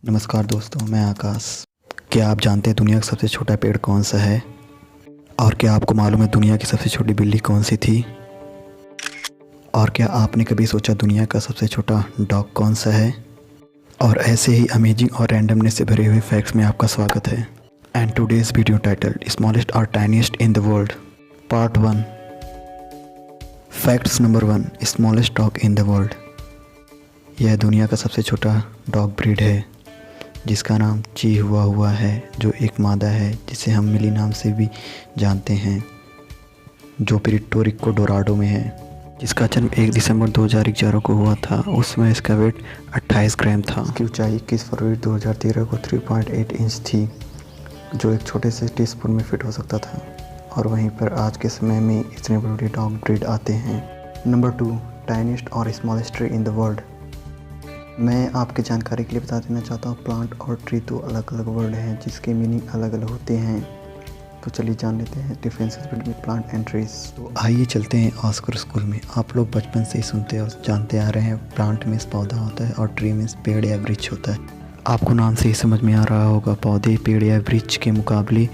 नमस्कार दोस्तों, मैं आकाश। क्या आप जानते हैं दुनिया का सबसे छोटा पेड़ कौन सा है? और क्या आपको मालूम है दुनिया की सबसे छोटी बिल्ली कौन सी थी? और क्या आपने कभी सोचा दुनिया का सबसे छोटा डॉग कौन सा है? और ऐसे ही अमेजिंग और रैंडमनेस से भरे हुए फैक्ट्स में आपका स्वागत है। And today's video title smallest और tiniest in the world part 1। Facts number 1, smallest dog in the world. यह दुनिया का सबसे छोटा डॉग ब्रीड है जिसका नाम चिहुआहुआ है, जो एक मादा है जिसे हम मिली नाम से भी जानते हैं, जो पुर्टो रिको डोराडो में है। जिसका जन्म 1 दिसंबर 2011 को हुआ था। उसमें इसका वेट 28 ग्राम था। इसकी ऊंचाई 21 फरवरी 2013 को 3.8 इंच थी, जो एक छोटे से टीस्पून में फिट हो सकता था। और वहीं पर आज के समय में इतने बड़े डॉग ब्रीड आते हैं। नंबर 2, टाइनिएस्ट और smallest tree in the world. मैं आपके जानकारी के लिए बता देना चाहता हूँ, प्लांट और ट्री तो अलग अलग वर्ड हैं जिसके मीनिंग अलग अलग होते हैं। तो चलिए जान लेते हैं differences between plant and trees. तो आइए चलते हैं ऑस्कर स्कूल में। आप लोग बचपन से ही सुनते और जानते आ रहे हैं, प्लांट मीन्स पौधा होता है और ट्री मीन्स पेड़ या वृक्ष होता है। आपको नाम से ही समझ में आ रहा होगा, पौधे पेड़ या वृक्ष के मुकाबले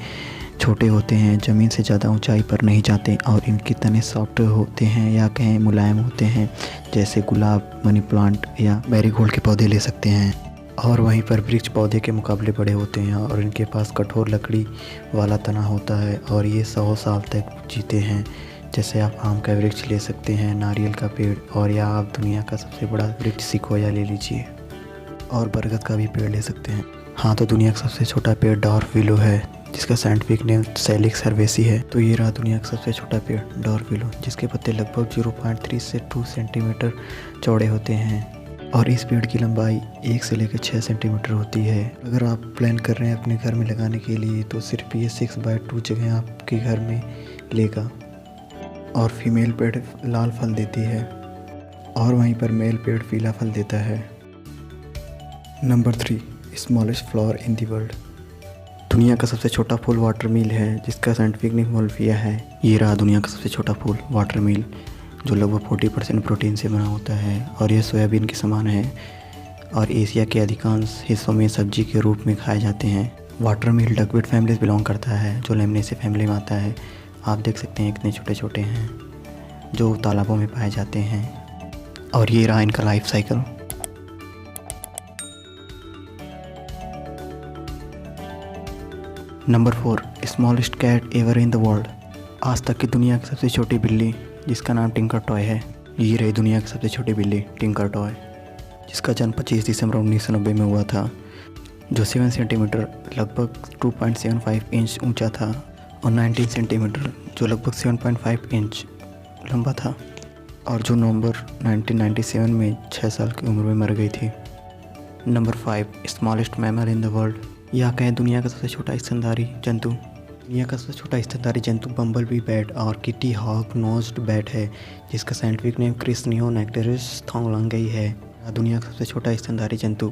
छोटे होते हैं, ज़मीन से ज़्यादा ऊंचाई पर नहीं जाते और इनके तने सॉफ्ट होते हैं या कहें मुलायम होते हैं, जैसे गुलाब, मनी प्लांट या मैरीगोल्ड के पौधे ले सकते हैं। और वहीं पर वृक्ष पौधे के मुकाबले बड़े होते हैं और इनके पास कठोर लकड़ी वाला तना होता है और ये 100 साल तक जीते हैं। जैसे आप आम का वृक्ष ले सकते हैं, नारियल का पेड़, और या आप दुनिया का सबसे बड़ा वृक्ष सिकोया ले लीजिए, और बरगद का भी पेड़ ले सकते हैं। हाँ, तो दुनिया का सबसे छोटा पेड़ डॉर्फ विलो है, जिसका साइंटिफिक नेम सैलिक्स सर्वेसी है। तो ये रहा दुनिया का सबसे छोटा पेड़ डॉर्फ विलो, जिसके पत्ते लगभग 0.3 से 2 सेंटीमीटर चौड़े होते हैं और इस पेड़ की लंबाई 1 से लेकर 6 सेंटीमीटर होती है। अगर आप प्लान कर रहे हैं अपने घर में लगाने के लिए तो सिर्फ ये 6/2 जगह आपके घर में लेगा। और फीमेल पेड़ लाल फल देती है और वहीं पर मेल पेड़ पीला फल देता है। Number 3, smallest flower in the world. दुनिया का सबसे छोटा फूल वाटरमिल है, जिसका साइंटिफिक नेम वोल्फिया है। ये रहा दुनिया का सबसे छोटा फूल वाटरमिल, जो लगभग 40% प्रोटीन से बना होता है और यह सोयाबीन के समान है और एशिया के अधिकांश हिस्सों में सब्जी के रूप में खाए जाते हैं। वाटरमिल डकवीट फैमिली से बिलोंग करता है, जो लेमनेसी फैमिली में आता है। आप देख सकते हैं कितने छोटे छोटे हैं, जो तालाबों में पाए जाते हैं। और ये रहा इनका life cycle. Number 4, smallest cat ever in the world. आज तक की दुनिया की सबसे छोटी बिल्ली, जिसका नाम टिंकर टॉय है। ये रही दुनिया की सबसे छोटी बिल्ली टिंकर टॉय, जिसका जन्म 25 दिसंबर 1990 में हुआ था, जो 7 सेंटीमीटर लगभग 2.75 इंच ऊंचा था और 19 सेंटीमीटर जो लगभग 7.5 इंच लंबा था, और जो नवंबर 1997 में 6 साल की उम्र में मर गई थी। Number 5, smallest mammal in the world, या कहें दुनिया का सबसे छोटा स्तनधारी जंतु। दुनिया का सबसे छोटा स्तनधारी जंतु बम्बल बी बैट और किटी हॉक नोज्ड बैट है, जिसका साइंटिफिक नेम क्रिस्नियो नेक्टेरिस थोंगलांगई है। दुनिया का सबसे छोटा स्तनधारी जंतु,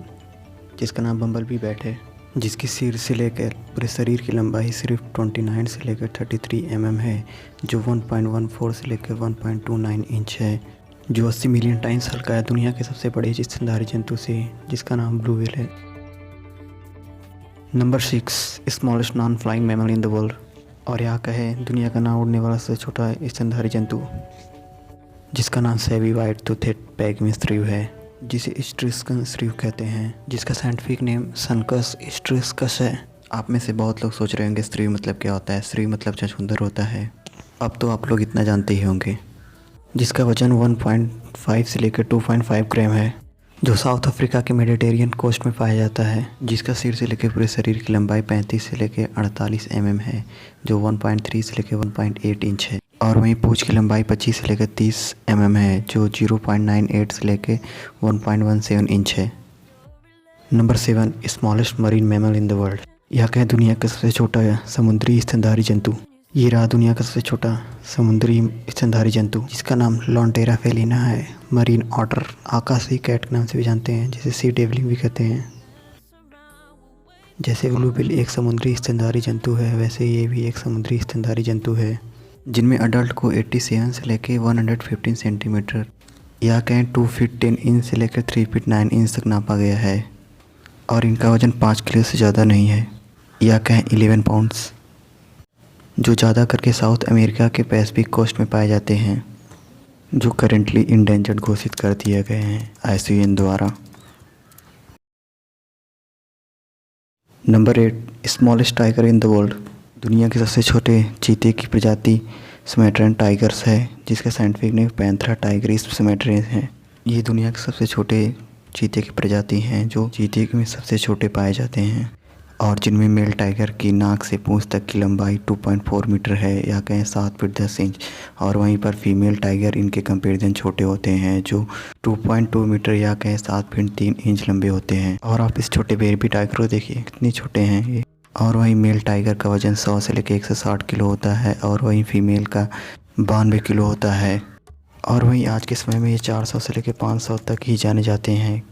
जिसका नाम बम्बल बी बैट है, जिसकी सिर से लेकर पूरे शरीर की लंबाई सिर्फ 29 से लेकर 33 mm है, जो 1.14 से लेकर 1.29 इंच है, जो 80 मिलियन टाइम्स हल्का है दुनिया के सबसे बड़े स्तनधारी जंतु से, जिसका नाम ब्लू व्हेल है। Number 6, smallest non flying mammal in the world, और यहाँ का है दुनिया का ना उड़ने वाला सबसे छोटा स्तनधारी जंतु, जिसका नाम सेवी वाइट टूथेड पैगमी श्रीव है, जिसे स्ट्रिस्कन श्रीव कहते हैं, जिसका साइंटिफिक नेम सनकस स्ट्रिस्कस है। आप में से बहुत लोग सोच रहे होंगे श्रीव मतलब क्या होता है। श्रीव मतलब छछूंदर होता है। अब तो आप लोग इतना जानते ही होंगे। जिसका वजन 1.5 से लेकर 2.5 ग्राम है, जो साउथ अफ्रीका के मेडिटेरियन कोस्ट में पाया जाता है, जिसका सिर से लेकर पूरे शरीर की लंबाई 35 से लेकर 48 mm है, जो 1.3 से लेकर 1.8 इंच है, और वहीं पूंछ की लंबाई 25 से लेकर 30 mm है, जो 0.98 से लेकर 1.17 इंच है। Number 7, smallest marine mammal in the world, यह कहें दुनिया का सबसे छोटा समुद्री स्तनधारी जंतु। ये रहा दुनिया का सबसे छोटा समुद्री स्तनधारी जंतु, जिसका नाम लॉन्टेरा फेलिना है। मरीन ऑटर, आकाशी कैट के नाम से भी जानते हैं, जिसे सी डेवलिंग भी कहते हैं। जैसे ब्लू बिल एक समुद्री स्तनधारी जंतु है, वैसे ये भी एक समुद्री स्तनधारी जंतु है, जिनमें अडल्ट को 87 से लेकर 115 सेंटीमीटर या कहें 2 फीट 10 इंच से लेकर 3 फीट 9 इंच तक नापा गया है। और इनका वज़न 5 किलो से ज़्यादा नहीं है, या कहें 11 पाउंड्स, जो ज़्यादा करके साउथ अमेरिका के पैसिफिक कोस्ट में पाए जाते हैं, जो करेंटली इंडेंजर्ड घोषित कर दिए गए हैं IUCN द्वारा। Number 8, smallest tiger in the world. दुनिया के सबसे छोटे चीते की प्रजाति सुमेट्रियन टाइगर्स है, जिसका साइंटिफिक नेम पैंथेरा टाइग्रिस सुमेट्रिस है। ये दुनिया के सबसे छोटे चीते की प्रजाति हैं, जो चीते में सबसे छोटे पाए जाते हैं, और जिनमें मेल टाइगर की नाक से पूंछ तक की लंबाई 2.4 मीटर है, या कहें 7 फीट 10 इंच, और वहीं पर फीमेल टाइगर इनके कंपेरिजन छोटे होते हैं, जो 2.2 मीटर या कहें 7 फीट 3 इंच लंबे होते हैं। और आप इस छोटे बेबी टाइगर को देखिए, कितने छोटे हैं ये। और वहीं मेल टाइगर का वज़न 100 से लेकर 160 किलो होता है, और वहीं फीमेल का 92 किलो होता है। और वहीं आज के समय में ये 400 से लेकर 500 तक ही जाने जाते हैं,